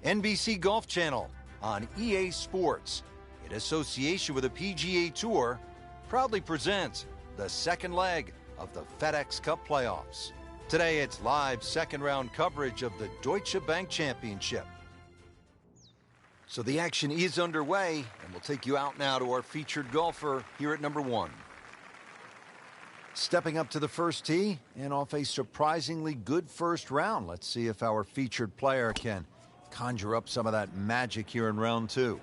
NBC Golf Channel on EA Sports, in association with the PGA Tour, proudly presents the second leg of the FedEx Cup playoffs. Today, it's live second-round coverage of the Deutsche Bank Championship. So the action is underway, and we'll take you out now to our featured golfer here at number 1. Stepping up to the first tee and off a surprisingly good first round. Let's see if our featured player can conjure up some of that magic here in round 2.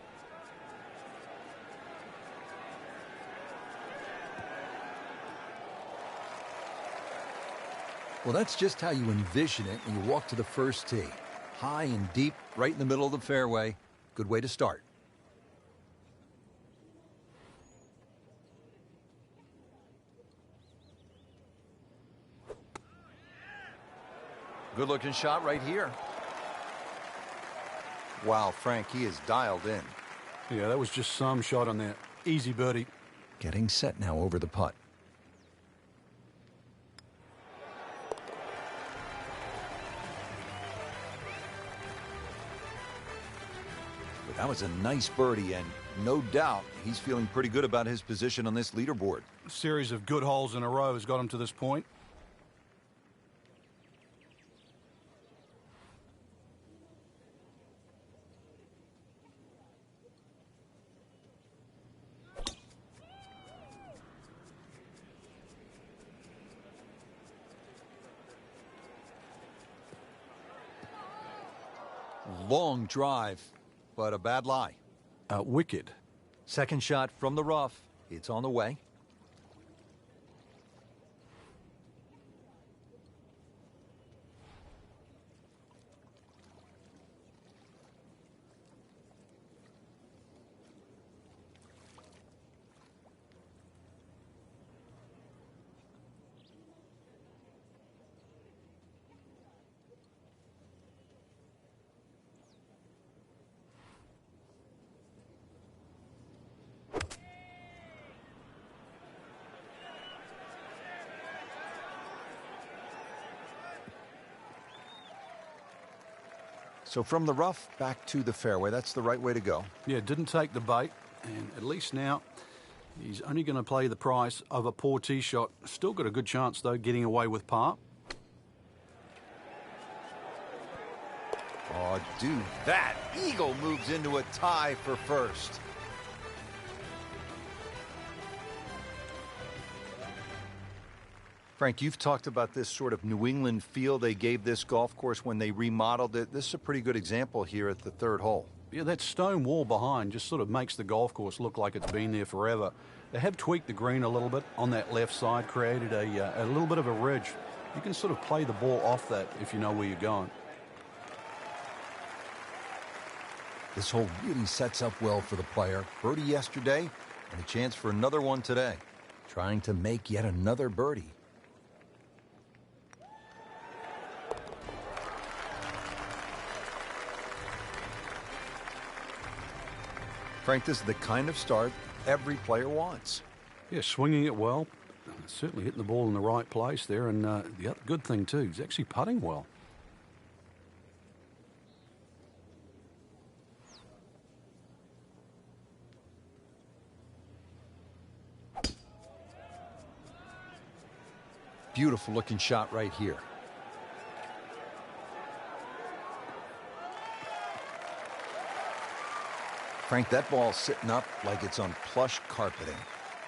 Well, that's just how you envision it when you walk to the first tee. High and deep, right in the middle of the fairway. Good way to start. Good-looking shot right here. Wow, Frank, he is dialed in. Yeah, that was just some shot on that. Easy birdie. Getting set now over the putt. But that was a nice birdie, and no doubt he's feeling pretty good about his position on this leaderboard. A series of good holes in a row has got him to this point. Long drive, but a bad lie. Wicked. Second shot from the rough. It's on the way. So from the rough back to the fairway, that's the right way to go. Yeah, didn't take the bait, and at least now he's only going to play the price of a poor tee shot. Still got a good chance, though, getting away with par. Oh, dude, that eagle moves into a tie for first. Frank, you've talked about this sort of New England feel they gave this golf course when they remodeled it. This is a pretty good example here at the third hole. Yeah, that stone wall behind just sort of makes the golf course look like it's been there forever. They have tweaked the green a little bit on that left side, created a little bit of a ridge. You can sort of play the ball off that if you know where you're going. This hole really sets up well for the player. Birdie yesterday and a chance for another one today. Trying to make yet another birdie. Frank, this is the kind of start every player wants. Yeah, swinging it well. Certainly hitting the ball in the right place there. And the other good thing, too, he's actually putting well. Beautiful looking shot right here. Frank, that ball's sitting up like it's on plush carpeting.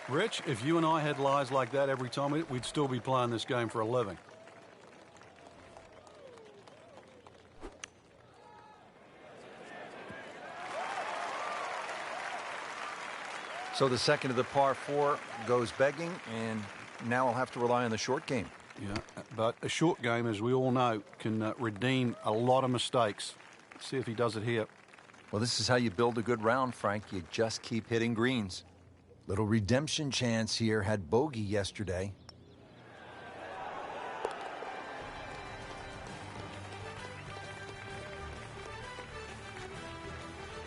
Rich, if you and I had lies like that every time, we'd still be playing this game for a living. So the second of the par 4 goes begging, and now I'll have to rely on the short game. Yeah, but a short game, as we all know, can redeem a lot of mistakes. Let's see if he does it here. Well, this is how you build a good round, Frank. You just keep hitting greens. Little redemption chance here. Had bogey yesterday.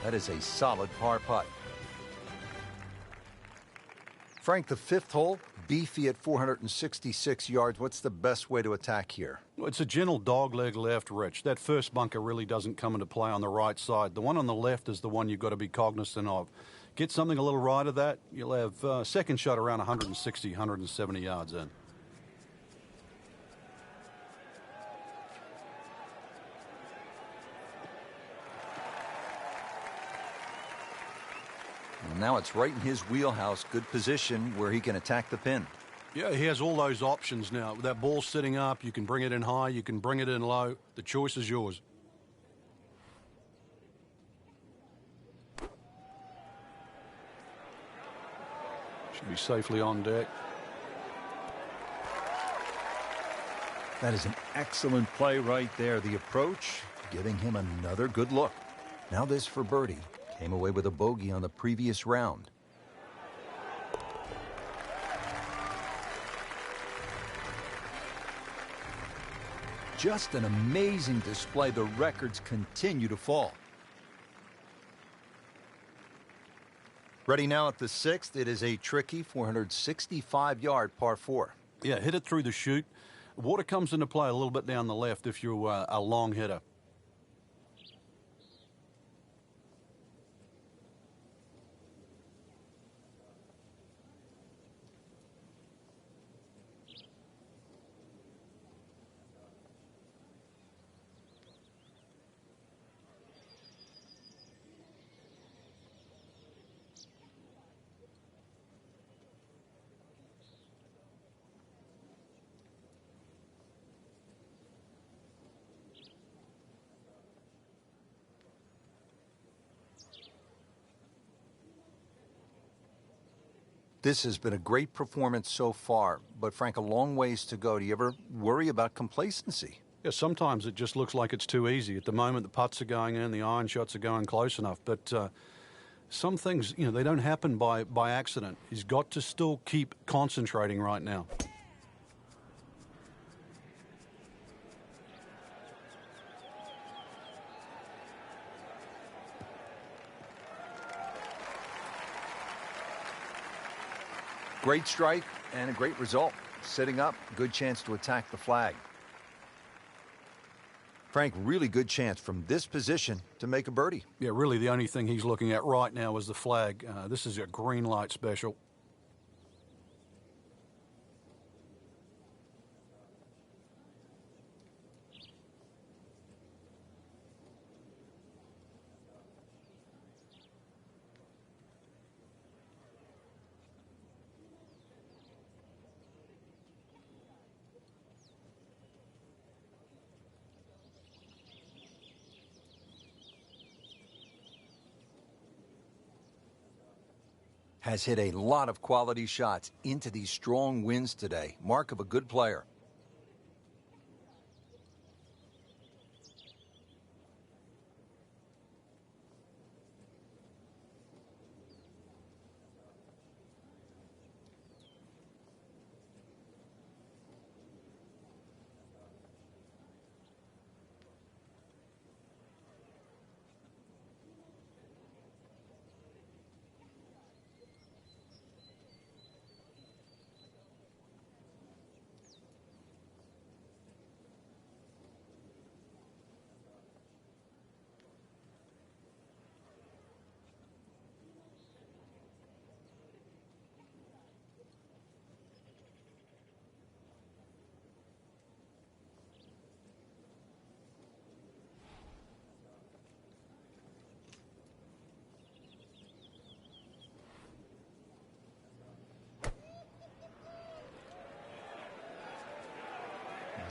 That is a solid par putt. Frank, the fifth hole, beefy at 466 yards. What's the best way to attack here? Well, it's a gentle dogleg left, Rich. That first bunker really doesn't come into play on the right side. The one on the left is the one you've got to be cognizant of. Get something a little right of that, you'll have second shot around 160, 170 yards in. And now it's right in his wheelhouse. Good position where he can attack the pin. Yeah, he has all those options now. With that ball sitting up, you can bring it in high, you can bring it in low. The choice is yours. Should be safely on deck. That is an excellent play right there. The approach, giving him another good look. Now this for birdie. Came away with a bogey on the previous round. Just an amazing display. The records continue to fall. Ready now at the sixth. It is a tricky 465-yard par 4. Yeah, hit it through the chute. Water comes into play a little bit down the left if you're a long hitter. This has been a great performance so far, but Frank, a long ways to go. Do you ever worry about complacency? Yeah, sometimes it just looks like it's too easy. At the moment, the putts are going in, the iron shots are going close enough, but some things, they don't happen by accident. He's got to still keep concentrating right now. Great strike and a great result. Sitting up, good chance to attack the flag. Frank, really good chance from this position to make a birdie. Yeah, really the only thing he's looking at right now is the flag. This is a green light special. Has hit a lot of quality shots into these strong winds today. Mark of a good player.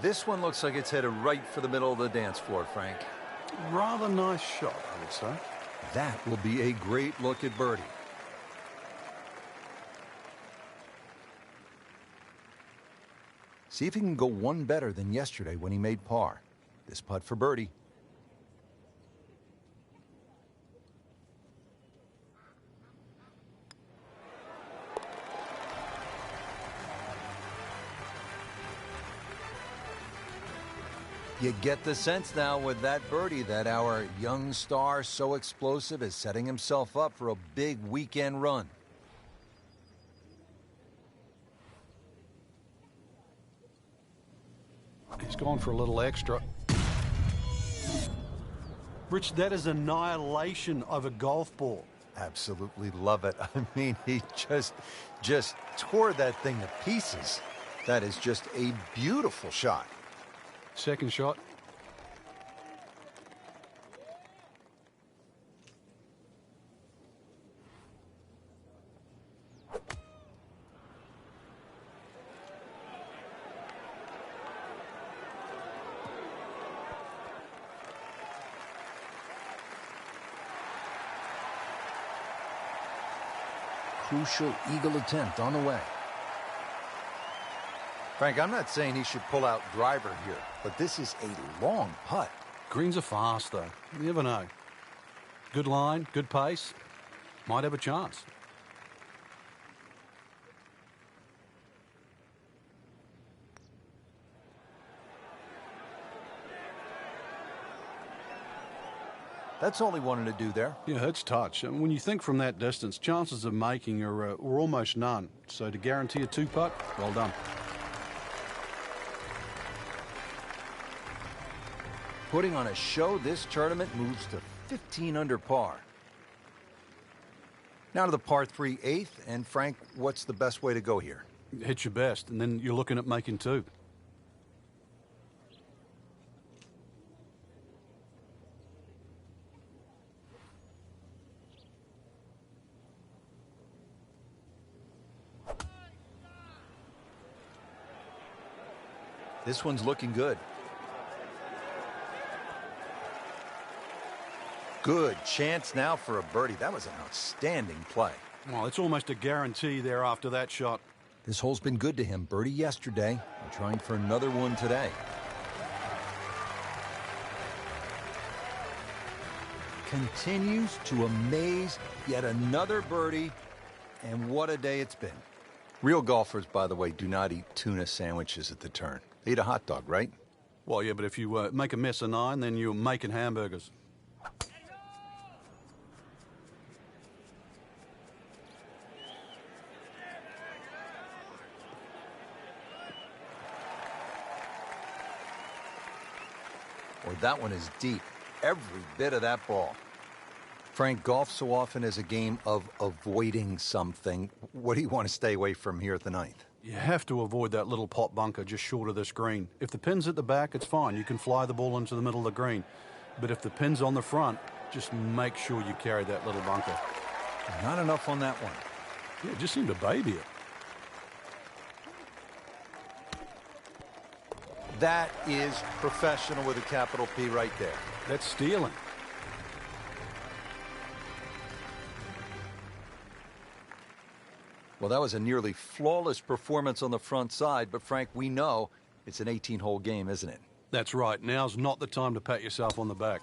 This one looks like it's headed right for the middle of the dance floor, Frank. Rather nice shot, I would say. That will be a great look at birdie. See if he can go one better than yesterday when he made par. This putt for birdie. You get the sense now with that birdie that our young star, so explosive, is setting himself up for a big weekend run. He's gone for a little extra. Rich, that is annihilation of a golf ball. Absolutely love it. I mean, he just tore that thing to pieces. That is just a beautiful shot. Second shot. Crucial eagle attempt on the way. Frank, I'm not saying he should pull out driver here, but this is a long putt. Greens are fast, though. You never know. Good line, good pace. Might have a chance. That's all he wanted to do there. Yeah, it's touch. And when you think from that distance, chances of making are almost none. So to guarantee a two-putt, well done. Putting on a show, this tournament moves to 15 under par. Now to the par 3 8th, and Frank, what's the best way to go here? Hit your best, and then you're looking at making two. This one's looking good. Good chance now for a birdie. That was an outstanding play. Well, it's almost a guarantee there after that shot. This hole's been good to him. Birdie yesterday. And trying for another one today. Continues to amaze. Yet another birdie. And what a day it's been. Real golfers, by the way, do not eat tuna sandwiches at the turn. They eat a hot dog, right? Well, yeah, but if you make a mess of 9, then you're making hamburgers. Or that one is deep. Every bit of that ball. Frank, golf so often is a game of avoiding something. What do you want to stay away from here at the 9th? You have to avoid that little pot bunker just short of this green. If the pin's at the back, it's fine. You can fly the ball into the middle of the green. But if the pin's on the front, just make sure you carry that little bunker. Not enough on that one. Yeah, just seemed to baby it. That is professional with a capital P right there. That's stealing. Well, that was a nearly flawless performance on the front side, but Frank, we know it's an 18-hole game, isn't it? That's right. Now's not the time to pat yourself on the back.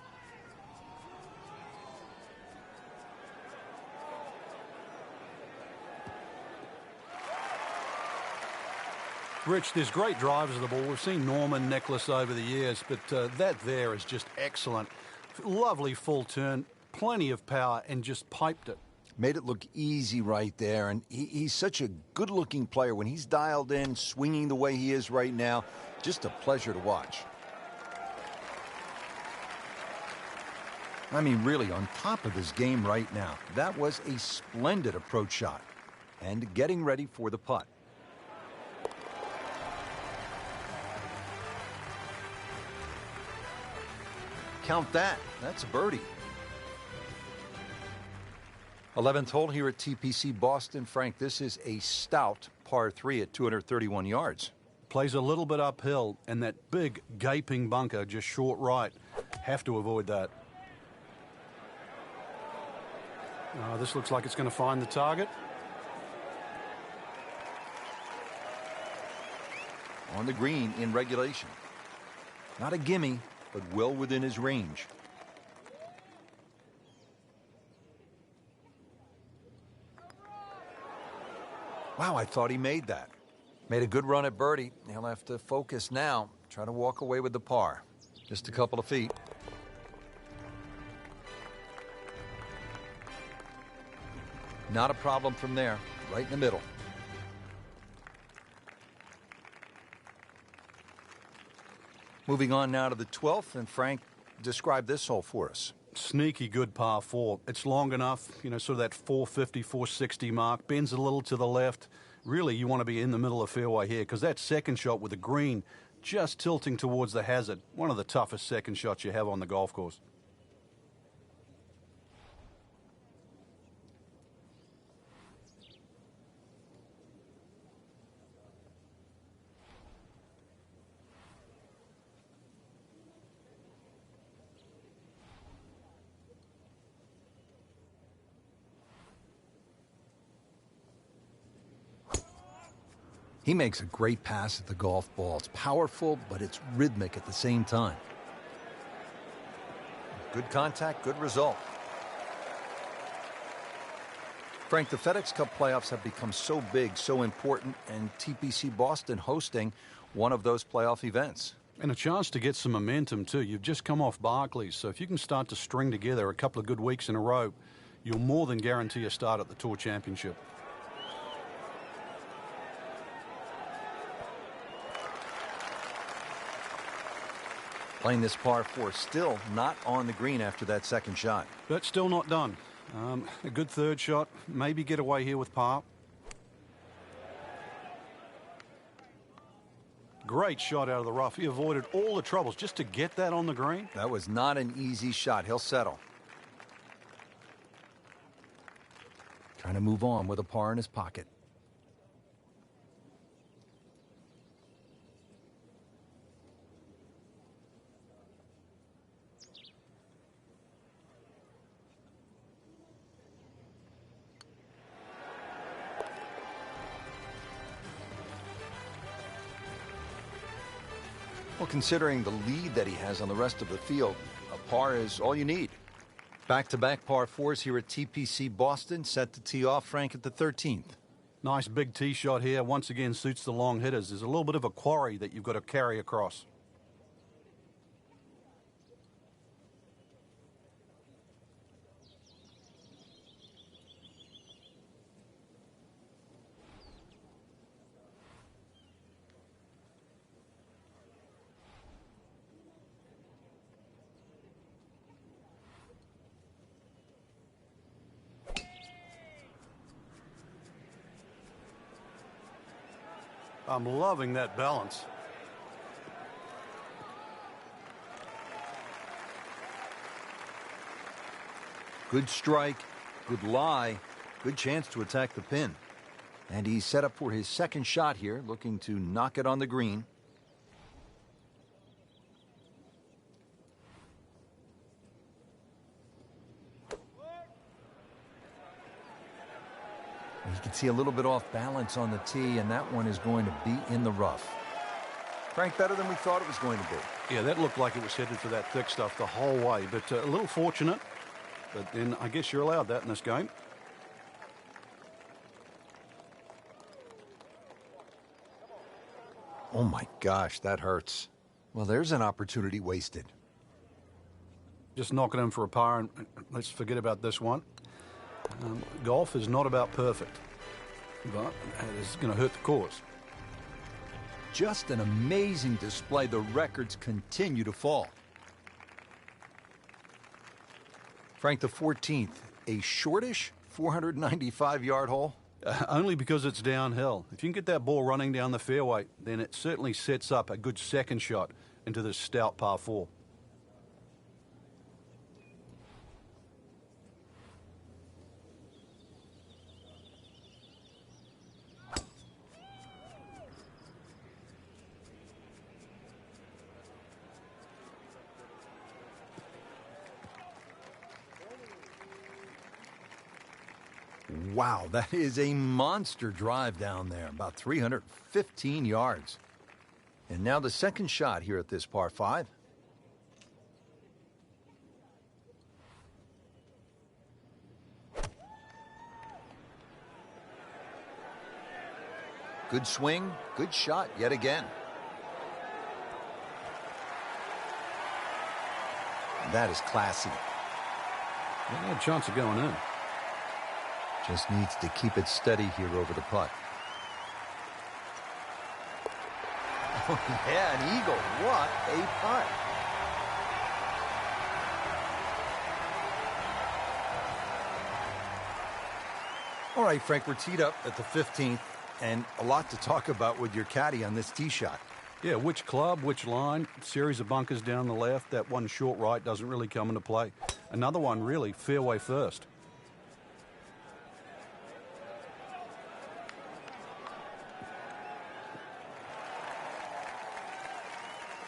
Rich, there's great drivers of the ball. We've seen Norman, Nicholas over the years, but that there is just excellent. Lovely full turn, plenty of power, and just piped it. Made it look easy right there, and he's such a good-looking player. When he's dialed in, swinging the way he is right now, just a pleasure to watch. I mean, really, on top of his game right now. That was a splendid approach shot. And getting ready for the putt. Count that. That's a birdie. 11th hole here at TPC Boston. Frank, this is a stout par 3 at 231 yards. Plays a little bit uphill, and that big gaping bunker just short right. Have to avoid that. This looks like it's going to find the target. On the green in regulation. Not a gimme, but well within his range. Wow, I thought he made that. Made a good run at birdie. He'll have to focus now. Try to walk away with the par. Just a couple of feet. Not a problem from there. Right in the middle. Moving on now to the 12th, and Frank, describe this hole for us. Sneaky good par 4. It's long enough, sort of that 450, 460 mark. Bends a little to the left. Really, you want to be in the middle of fairway here because that second shot with the green just tilting towards the hazard. One of the toughest second shots you have on the golf course. He makes a great pass at the golf ball. It's powerful, but it's rhythmic at the same time. Good contact, good result. Frank, the FedEx Cup playoffs have become so big, so important, and TPC Boston hosting one of those playoff events. And a chance to get some momentum, too. You've just come off Barclays, so if you can start to string together a couple of good weeks in a row, you'll more than guarantee a start at the Tour Championship. Playing this par 4, still not on the green after that second shot. But still not done. A good third shot. Maybe get away here with par. Great shot out of the rough. He avoided all the troubles just to get that on the green. That was not an easy shot. He'll settle. Trying to move on with a par in his pocket. Well, considering the lead that he has on the rest of the field, a par is all you need. Back-to-back par 4s here at TPC Boston, set to tee off, Frank, at the 13th. Nice big tee shot here. Once again, suits the long hitters. There's a little bit of a quarry that you've got to carry across. I'm loving that balance. Good strike, good lie, good chance to attack the pin. And he's set up for his second shot here, looking to knock it on the green. You can see a little bit off balance on the tee, and that one is going to be in the rough. Frank, better than we thought it was going to be. Yeah, that looked like it was headed for that thick stuff the whole way, but a little fortunate. But then I guess you're allowed that in this game. Oh my gosh, that hurts. Well, there's an opportunity wasted. Just knocking him for a par, and let's forget about this one. Golf is not about perfect, but it is going to hurt the cause. Just an amazing display. The records continue to fall. Frank, the 14th, a shortish 495-yard hole? Only because it's downhill. If you can get that ball running down the fairway, then it certainly sets up a good second shot into this stout par 4. Wow, that is a monster drive down there, about 315 yards. And now the second shot here at this par 5. Good swing, good shot yet again. That is classy. They had a chance of going in. Just needs to keep it steady here over the putt. Yeah, an eagle. What a putt. All right, Frank, we're teed up at the 15th, and a lot to talk about with your caddy on this tee shot. Yeah, which club, which line, series of bunkers down the left. That one short right doesn't really come into play. Another one, really, fairway first.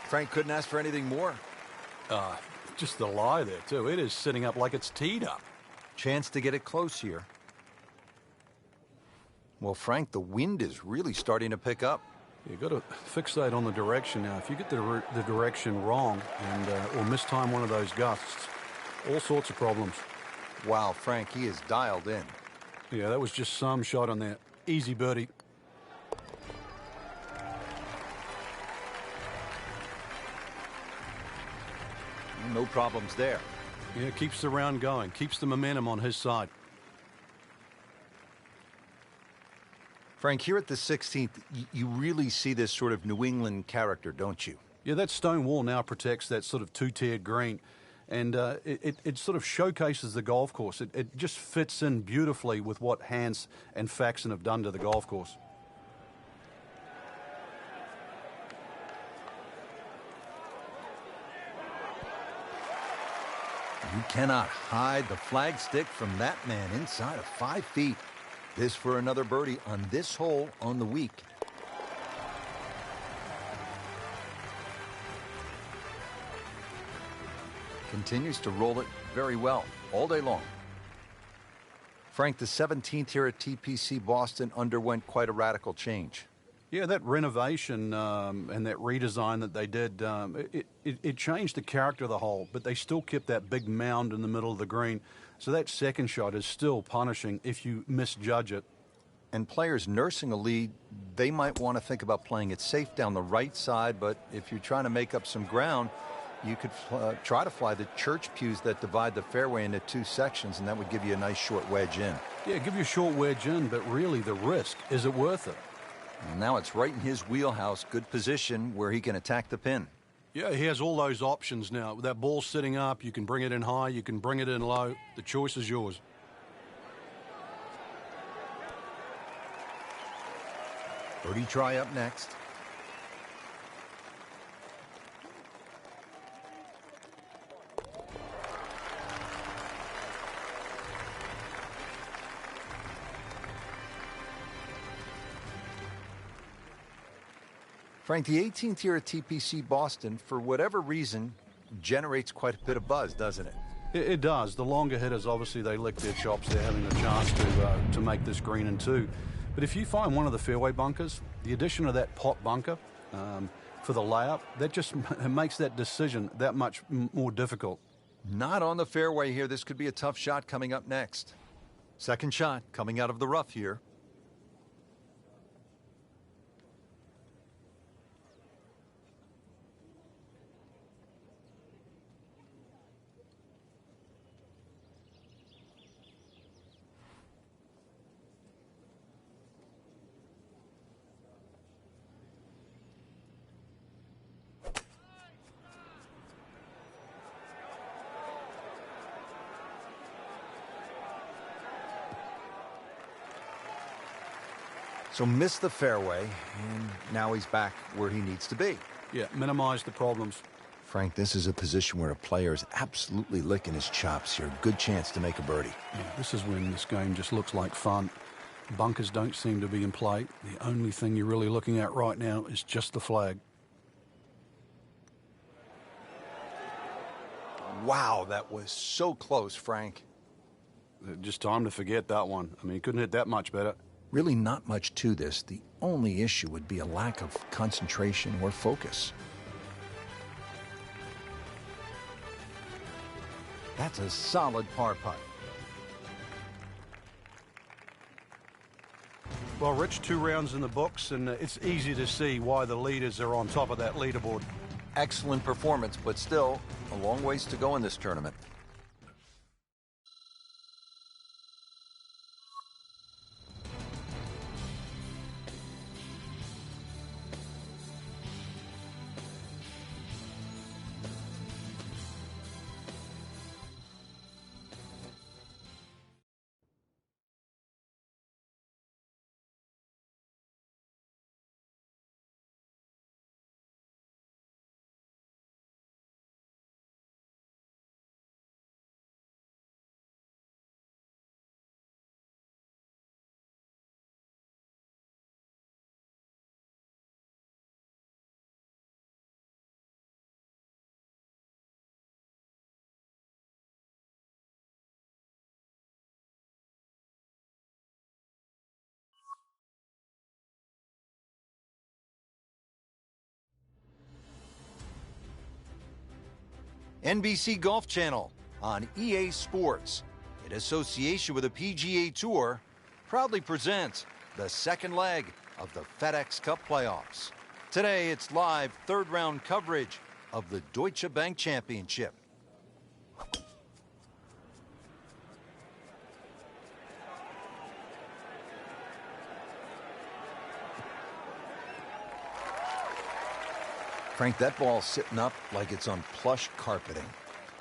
Frank couldn't ask for anything more. Just the lie there, too. It is sitting up like it's teed up. Chance to get it close here. Well, Frank, the wind is really starting to pick up. You've got to fixate on the direction now. If you get the direction wrong and or mistime one of those gusts, all sorts of problems. Wow, Frank, he is dialed in. Yeah, that was just some shot on there. Easy birdie. No problems there. Yeah, keeps the round going, keeps the momentum on his side. Frank, here at the 16th, you really see this sort of New England character, don't you? Yeah, that stone wall now protects that sort of two-tiered green. And it sort of showcases the golf course. It just fits in beautifully with what Hans and Faxon have done to the golf course. You cannot hide the flagstick from that man inside of 5 feet. This for another birdie on this hole on the week. Continues to roll it very well all day long. Frank, the 17th here at TPC Boston underwent quite a radical change. Yeah, that renovation and that redesign that they did, it changed the character of the hole, but they still kept that big mound in the middle of the green. So that second shot is still punishing if you misjudge it. And players nursing a lead, they might want to think about playing it safe down the right side, but if you're trying to make up some ground, you could try to fly the church pews that divide the fairway into 2 sections, and that would give you a nice short wedge in. Yeah, give you a short wedge in, but really the risk, is it worth it? Well, now it's right in his wheelhouse, good position where he can attack the pin. Yeah, he has all those options now. With that ball sitting up, you can bring it in high, you can bring it in low. The choice is yours. Birdie try up next. Frank, the 18th here at TPC Boston, for whatever reason, generates quite a bit of buzz, doesn't it? It does. The longer hitters, obviously, they lick their chops. They're having a chance to make this green in 2. But if you find one of the fairway bunkers, the addition of that pot bunker for the layup, that just makes that decision that much more difficult. Not on the fairway here. This could be a tough shot coming up next. Second shot coming out of the rough here. So missed the fairway, and now he's back where he needs to be. Yeah, minimize the problems. Frank, this is a position where a player is absolutely licking his chops here. Good chance to make a birdie. Yeah, this is when this game just looks like fun. Bunkers don't seem to be in play. The only thing you're really looking at right now is just the flag. Wow, that was so close, Frank. Just time to forget that one. I mean, he couldn't hit that much better. Really not much to this. The only issue would be a lack of concentration or focus. That's a solid par putt. Well, Rich, 2 rounds in the books, and it's easy to see why the leaders are on top of that leaderboard. Excellent performance, but still a long ways to go in this tournament. NBC Golf Channel on EA Sports, in association with the PGA Tour, proudly presents the second leg of the FedEx Cup playoffs. Today, it's live third-round coverage of the Deutsche Bank Championship. Frank, that ball's sitting up like it's on plush carpeting.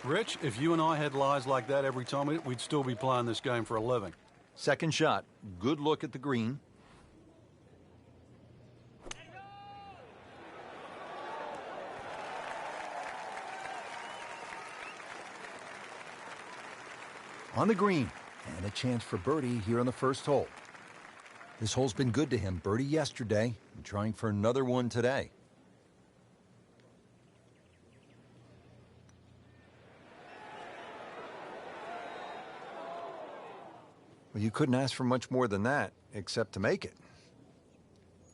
Rich, if you and I had lies like that every time, we'd still be playing this game for a living. Second shot, good look at the green. On the green, and a chance for birdie here on the first hole. This hole's been good to him. Birdie yesterday, and trying for another one today. Well, you couldn't ask for much more than that, except to make it.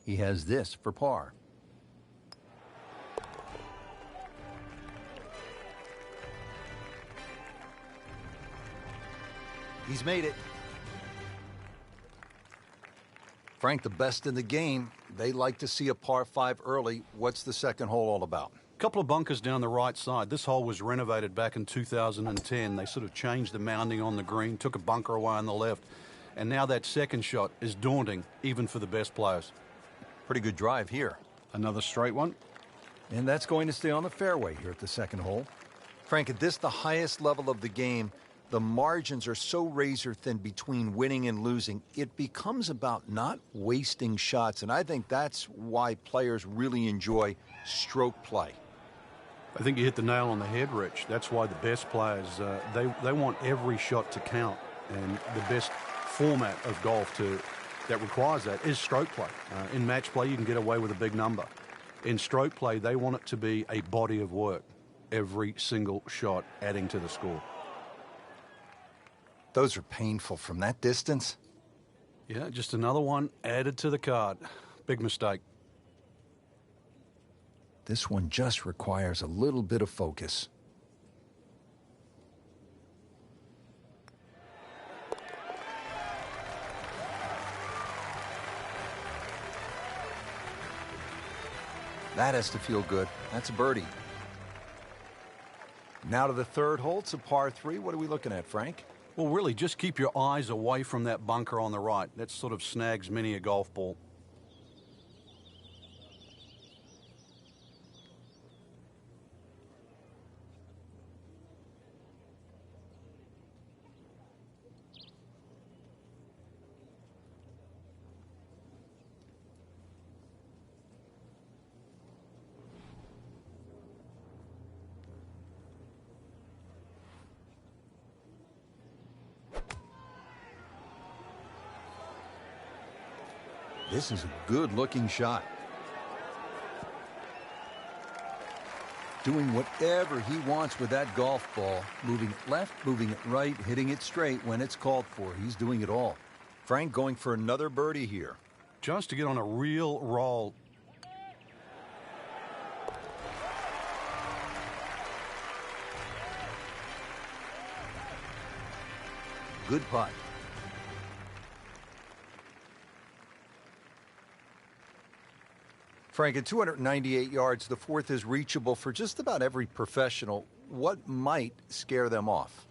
He has this for par. He's made it. Frank, the best in the game. They like to see a par 5 early. What's the second hole all about? Couple of bunkers down the right side. This hole was renovated back in 2010. They sort of changed the mounding on the green, took a bunker away on the left, and now that second shot is daunting, even for the best players. Pretty good drive here. Another straight one. And that's going to stay on the fairway here at the second hole. Frank, at this, the highest level of the game, the margins are so razor thin between winning and losing. It becomes about not wasting shots, and I think that's why players really enjoy stroke play. I think you hit the nail on the head, Rich. That's why the best players, they want every shot to count. And the best format of golf that requires that is stroke play. In match play, you can get away with a big number. In stroke play, they want it to be a body of work. Every single shot adding to the score. Those are painful from that distance. Yeah, just another one added to the card. Big mistake. This one just requires a little bit of focus. That has to feel good. That's a birdie. Now to the third hole. It's a par 3. What are we looking at, Frank? Well, really, just keep your eyes away from that bunker on the right. That sort of snags many a golf ball. This is a good-looking shot. Doing whatever he wants with that golf ball. Moving it left, moving it right, hitting it straight when it's called for. He's doing it all. Frank going for another birdie here. Just to get on a real roll. Good putt. Frank, at 298 yards, the fourth is reachable for just about every professional. What might scare them off?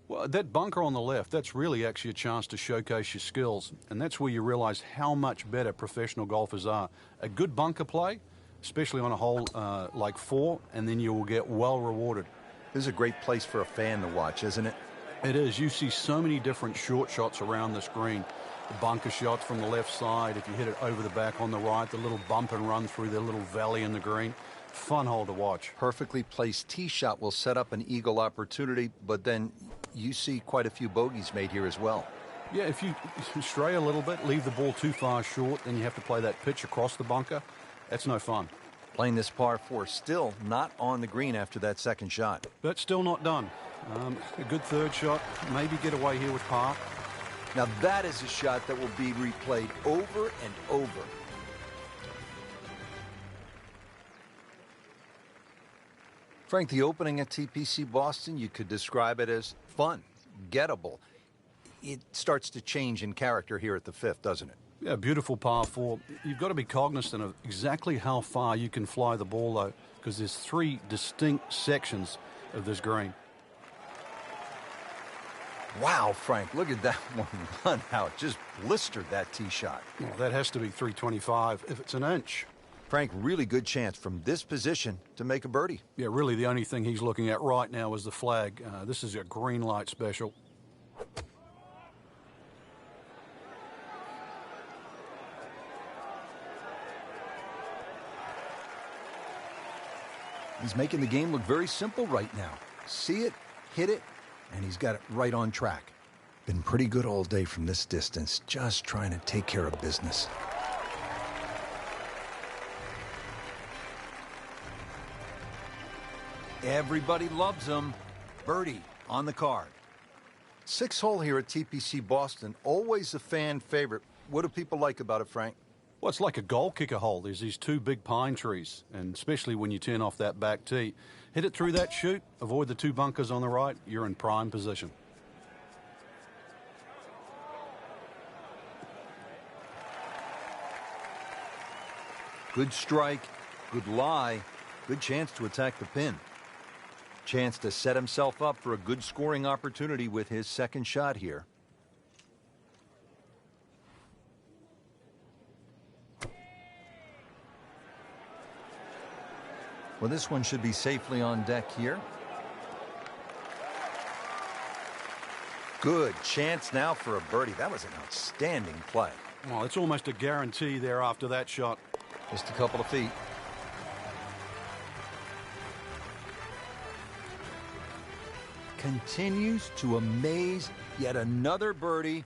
Well, that bunker on the left, that's really actually a chance to showcase your skills. And that's where you realize how much better professional golfers are. A good bunker play, especially on a hole like 4, and then you will get well rewarded. This is a great place for a fan to watch, isn't it? It is. You see so many different short shots around this green. The bunker shots from the left side, if you hit it over the back on the right, the little bump and run through the little valley in the green. Fun hole to watch. Perfectly placed tee shot will set up an eagle opportunity, but then you see quite a few bogeys made here as well. Yeah, if you stray a little bit, leave the ball too far short, then you have to play that pitch across the bunker. That's no fun. Playing this par 4, still not on the green after that second shot. But still not done. A good third shot, maybe get away here with par. Now that is a shot that will be replayed over and over. Frank, the opening at TPC Boston, you could describe it as fun, gettable. It starts to change in character here at the fifth, doesn't it? Yeah, beautiful par four. You've got to be cognizant of exactly how far you can fly the ball, though, because there's three distinct sections of this green. Wow, Frank, look at that one run out. Just blistered that tee shot. Well, that has to be 325 if it's an inch. Frank, really good chance from this position to make a birdie. Yeah, really the only thing he's looking at right now is the flag. This is a green light special. He's making the game look very simple right now. See it, hit it, and he's got it right on track. Been pretty good all day from this distance, just trying to take care of business. Everybody loves him. Birdie on the card. Sixth hole here at TPC Boston, always a fan favorite. What do people like about it, Frank? Well, it's like a goal kicker hole. There's these two big pine trees, and especially when you turn off that back tee. Hit it through that chute, avoid the two bunkers on the right, you're in prime position. Good strike, good lie, good chance to attack the pin. Chance to set himself up for a good scoring opportunity with his second shot here. Well, this one should be safely on deck here. Good chance now for a birdie. That was an outstanding play. Well, it's almost a guarantee there after that shot. Just a couple of feet. Continues to amaze. Yet another birdie.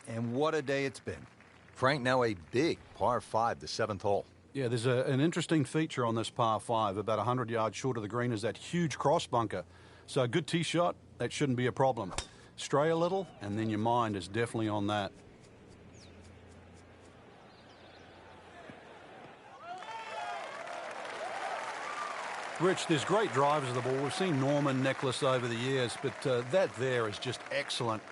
And what a day it's been. Frank, now a big par 5, the seventh hole. Yeah, there's an interesting feature on this par 5. About 100 yards short of the green is that huge cross bunker. So a good tee shot, that shouldn't be a problem. Stray a little, and then your mind is definitely on that. Rich, there's great drivers of the ball. We've seen Norman, Nicholas over the years, but that there is just excellent.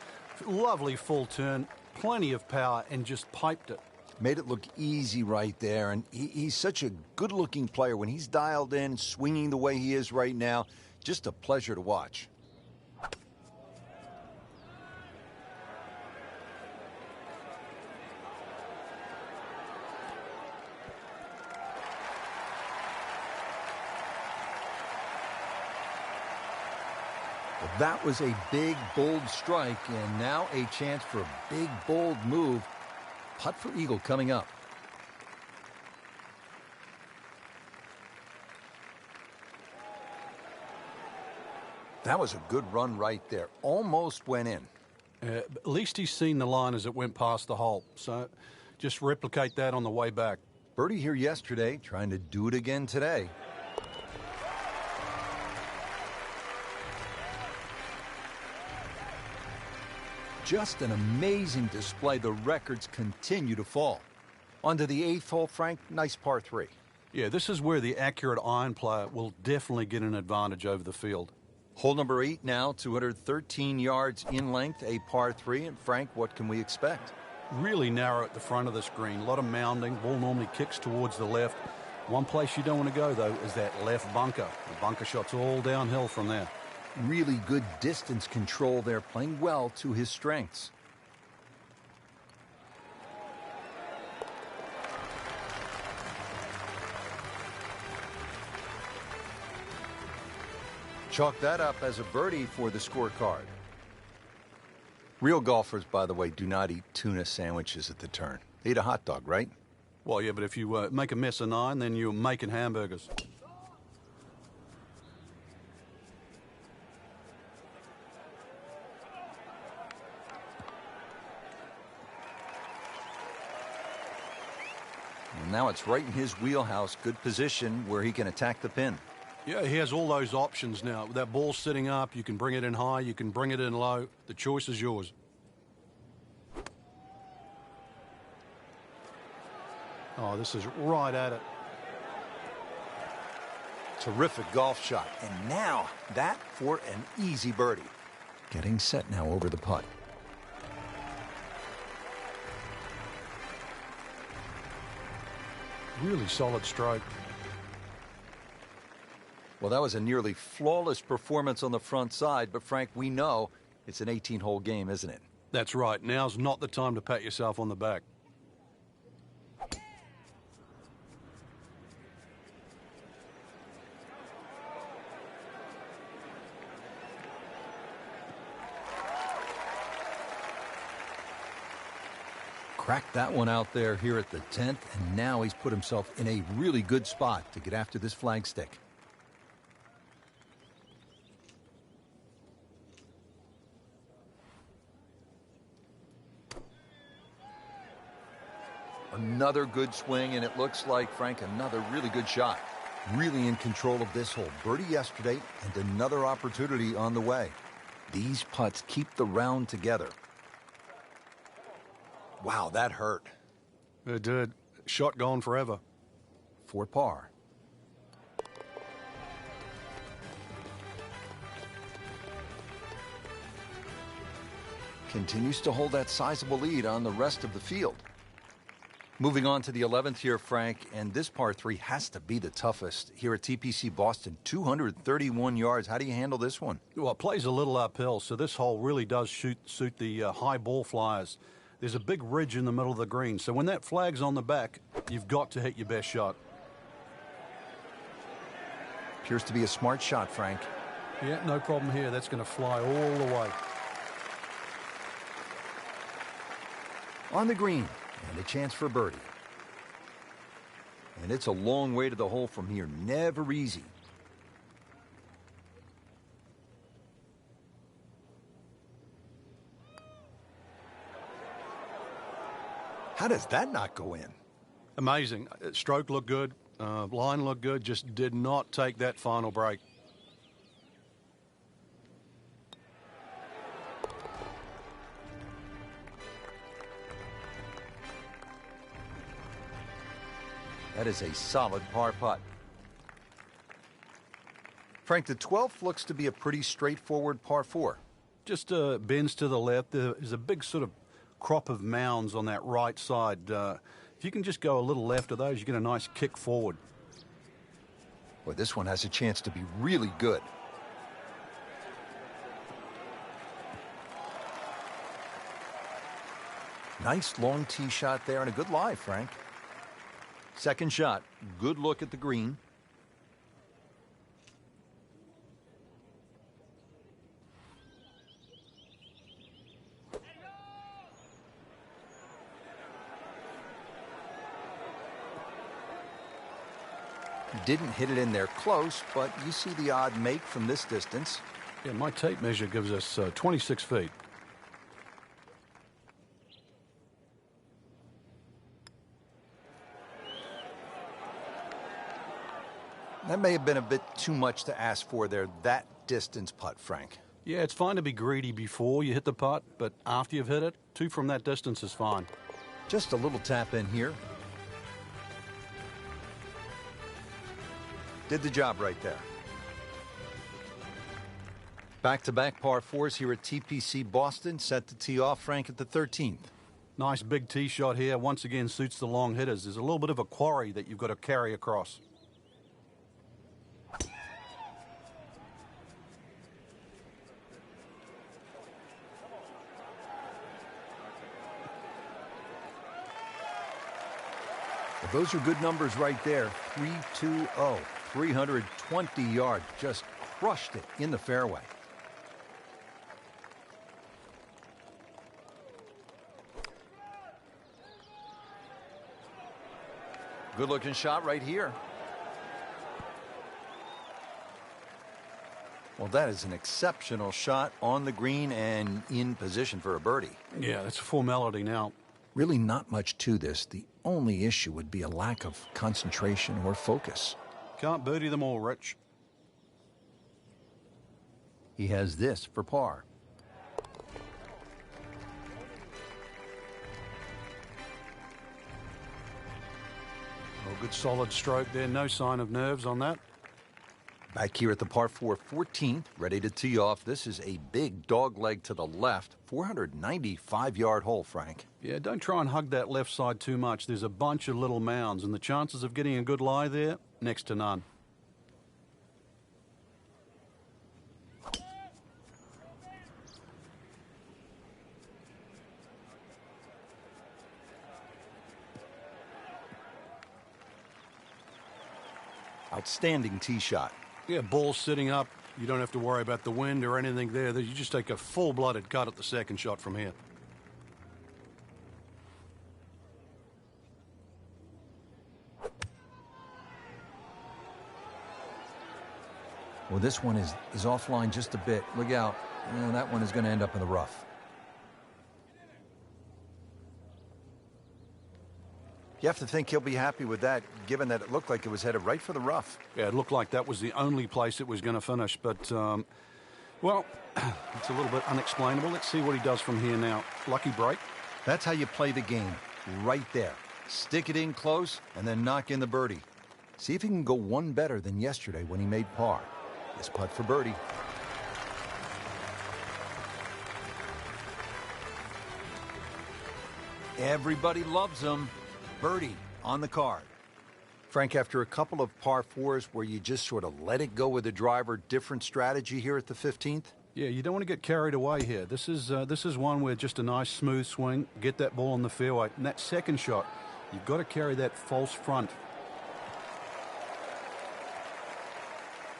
Lovely full turn, plenty of power, and just piped it. Made it look easy right there, and he's such a good-looking player. When he's dialed in, swinging the way he is right now, just a pleasure to watch. Well, that was a big, bold strike, and now a chance for a big, bold move. Putt for eagle coming up. That was a good run right there. Almost went in. At least he's seen the line as it went past the hole. So just replicate that on the way back. Birdie here yesterday, trying to do it again today. Just an amazing display. The records continue to fall. On to the eighth hole, Frank. Nice par 3. Yeah, this is where the accurate iron player will definitely get an advantage over the field. Hole number 8 now, 213 yards in length, a par 3. And Frank, what can we expect? Really narrow at the front of this green. A lot of mounding. Ball normally kicks towards the left. One place you don't want to go, though, is that left bunker. The bunker shot's all downhill from there. Really good distance control there, playing well to his strengths. Chalk that up as a birdie for the scorecard. Real golfers, by the way, do not eat tuna sandwiches at the turn. They eat a hot dog, right? Well, yeah, but if you make a mess of 9, then you're making hamburgers. And now it's right in his wheelhouse. Good position where he can attack the pin. Yeah, he has all those options now. With that ball sitting up, you can bring it in high, you can bring it in low. The choice is yours. Oh, this is right at it. Terrific golf shot. And now that for an easy birdie. Getting set now over the putt. Really solid stroke. Well, that was a nearly flawless performance on the front side, but Frank, we know it's an 18-hole game, isn't it? That's right. Now's not the time to pat yourself on the back. Cracked that one out there here at the 10th, and now he's put himself in a really good spot to get after this flagstick. Another good swing, and it looks like, Frank, another really good shot. Really in control of this hole. Birdie yesterday, and another opportunity on the way. These putts keep the round together. Wow, that hurt. It did. Shot gone forever. For par. Continues to hold that sizable lead on the rest of the field. Moving on to the 11th here, Frank, and this par 3 has to be the toughest here at TPC Boston. 231 yards. How do you handle this one? Well, it plays a little uphill, so this hole really does suit the high ball flyers. There's a big ridge in the middle of the green, so when that flag's on the back, you've got to hit your best shot. Appears to be a smart shot, Frank. Yeah, no problem here. That's going to fly all the way. On the green, and a chance for birdie. And it's a long way to the hole from here. Never easy. How does that not go in? Amazing. Stroke looked good. Line looked good. Just did not take that final break. That is a solid par putt. Frank, the 12th looks to be a pretty straightforward par 4. Just bends to the left. There's a big sort of crop of mounds on that right side. If you can just go a little left of those, you get a nice kick forward. Well, this one has a chance to be really good. Nice long tee shot there and a good lie, Frank. Second shot, good look at the green. Didn't hit it in there close, but you see the odd make from this distance. Yeah, my tape measure gives us 26 feet. That may have been a bit too much to ask for there, that distance putt, Frank. Yeah, it's fine to be greedy before you hit the putt, but after you've hit it, 2 from that distance is fine. Just a little tap in here. Did the job right there. Back-to-back par 4s here at TPC Boston, set to tee off, Frank, at the 13th. Nice big tee shot here. Once again, suits the long hitters. There's a little bit of a quarry that you've got to carry across. Well, those are good numbers right there. 3-2-0. 320 yards. Just crushed it in the fairway. Good looking shot right here. Well, that is an exceptional shot on the green and in position for a birdie. Yeah, that's a formality now. Really not much to this. The only issue would be a lack of concentration or focus. Can't birdie them all, Rich. He has this for par. Oh, good solid stroke there. No sign of nerves on that. Back here at the par 4 14th, ready to tee off. This is a big dog leg to the left, 495-yard hole, Frank. Yeah, don't try and hug that left side too much. There's a bunch of little mounds, and the chances of getting a good lie there, next to none. Outstanding tee shot. Yeah, ball's sitting up. You don't have to worry about the wind or anything there. You just take a full-blooded cut at the second shot from here. Well, this one is offline just a bit. Look out. That one is going to end up in the rough. You have to think he'll be happy with that, given that it looked like it was headed right for the rough. Yeah, it looked like that was the only place it was going to finish. But, well, it's a little bit unexplainable. Let's see what he does from here now. Lucky break. That's how you play the game, right there. Stick it in close and then knock in the birdie. See if he can go one better than yesterday when he made par. This putt for birdie. Everybody loves him. Birdie on the card. Frank, after a couple of par 4s where you just sort of let it go with the driver, different strategy here at the 15th? Yeah, you don't want to get carried away here. This is one where just a nice smooth swing, get that ball in the fairway. And that second shot, you've got to carry that false front.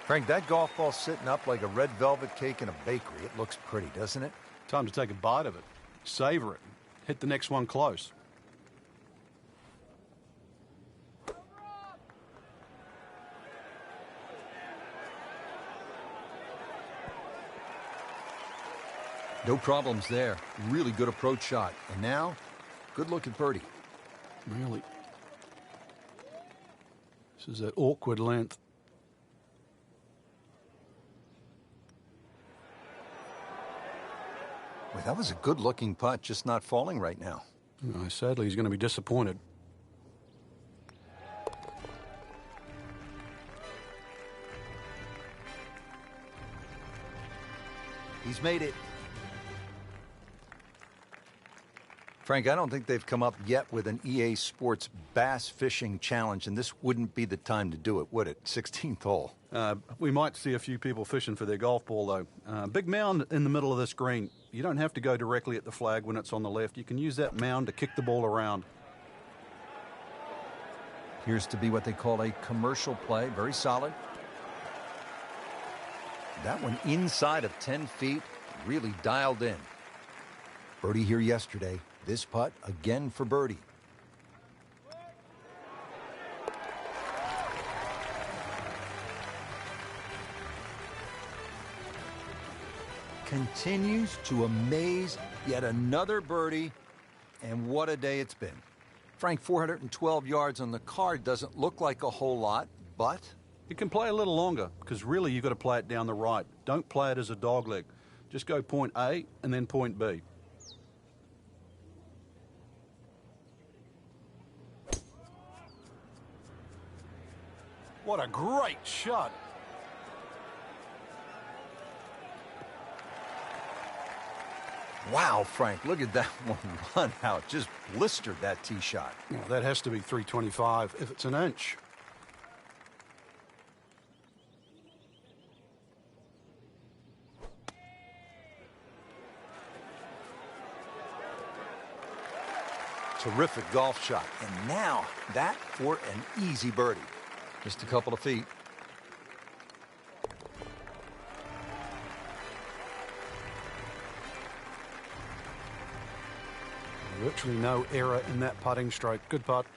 Frank, that golf ball's sitting up like a red velvet cake in a bakery. It looks pretty, doesn't it? Time to take a bite of it. Savor it. Hit the next one close. No problems there. Really good approach shot. And now, good look at birdie. Really. This is that awkward length. Well, that was a good-looking putt, just not falling right now. Sadly, he's going to be disappointed. He's made it. Frank, I don't think they've come up yet with an EA Sports bass fishing challenge, and this wouldn't be the time to do it, would it? 16th hole. We might see a few people fishing for their golf ball, though. Big mound in the middle of this green. You don't have to go directly at the flag when it's on the left. You can use that mound to kick the ball around. Appears to be what they call a commercial play. Very solid. That one inside of 10 feet, really dialed in. Birdie here yesterday. This putt again for birdie. Continues to amaze. Yet another birdie. And what a day it's been. Frank, 412 yards on the card doesn't look like a whole lot, but You can play a little longer, because really you've got to play it down the right. Don't play it as a dogleg. Just go point A and then point B. What a great shot. wow, Frank, look at that one run out. Just blistered that tee shot. Well, that has to be 325 if it's an inch. Terrific golf shot. And now that for an easy birdie. Just a couple of feet. Virtually no error in that putting stroke. Good putt.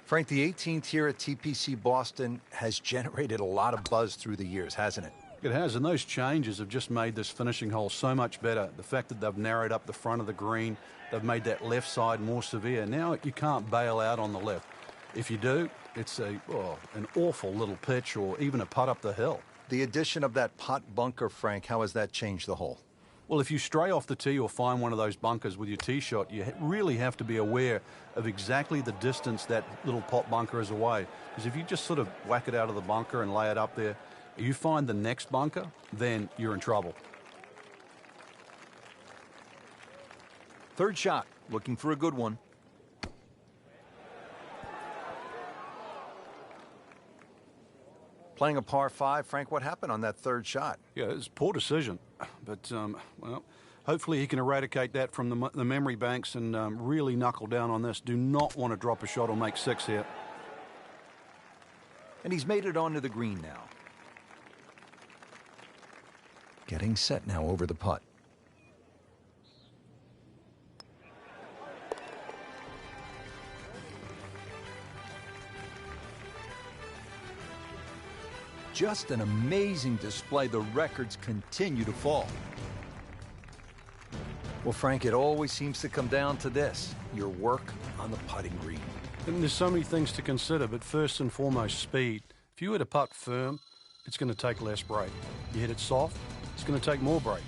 Frank, the 18th here at TPC Boston has generated a lot of buzz through the years, hasn't it? It has, and those changes have just made this finishing hole so much better. The fact that they've narrowed up the front of the green, they've made that left side more severe. Now you can't bail out on the left. If you do, it's an awful little pitch or even a putt up the hill. The addition of that pot bunker, Frank, how has that changed the hole? Well, if you stray off the tee or find one of those bunkers with your tee shot, you really have to be aware of exactly the distance that little pot bunker is away. Because if you just sort of whack it out of the bunker and lay it up there, you find the next bunker, then you're in trouble. Third shot, looking for a good one. Playing a par 5, Frank, what happened on that third shot? Yeah, it's a poor decision. But, well, hopefully he can eradicate that from the memory banks and really knuckle down on this. Do not want to drop a shot or make 6 here. And he's made it onto the green now. Getting set now over the putt. Just an amazing display. The records continue to fall. Well, Frank, it always seems to come down to this: your work on the putting green. And there's so many things to consider, but first and foremost, speed. If you hit a putt firm, it's going to take less break. You hit it soft, it's going to take more break.